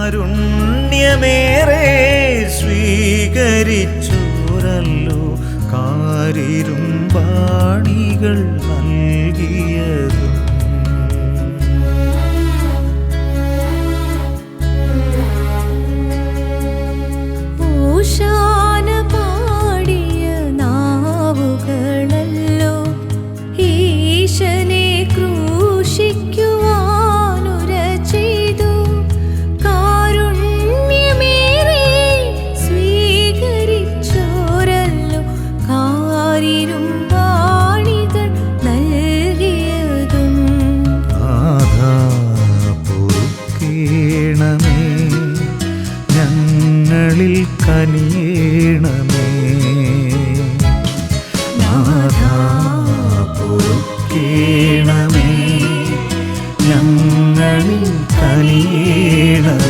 കാരുണ്യമേറെ സ്വീകരിച്ചോരല്ലോ കാരിരുമ്പാണികൾ നൽകിയതും. ഓശാന പാടിയ നാവുകളല്ലോ ഈശനെ ക്രൂശിക്കുവാനുര ചെയ്തു. കാരുണ്യമേറെ സ്വീകരിച്ചോരല്ലോ കാരിരുമ്പാണികൾ നൽകിയതും. നാഥാ പൊറുക്കേണമേ, ഞങ്ങളിൽ കനിയേണമേ. നാഥാ പൊറുക്കേണമേ, ഞങ്ങളിൽ കനിയേണമേ.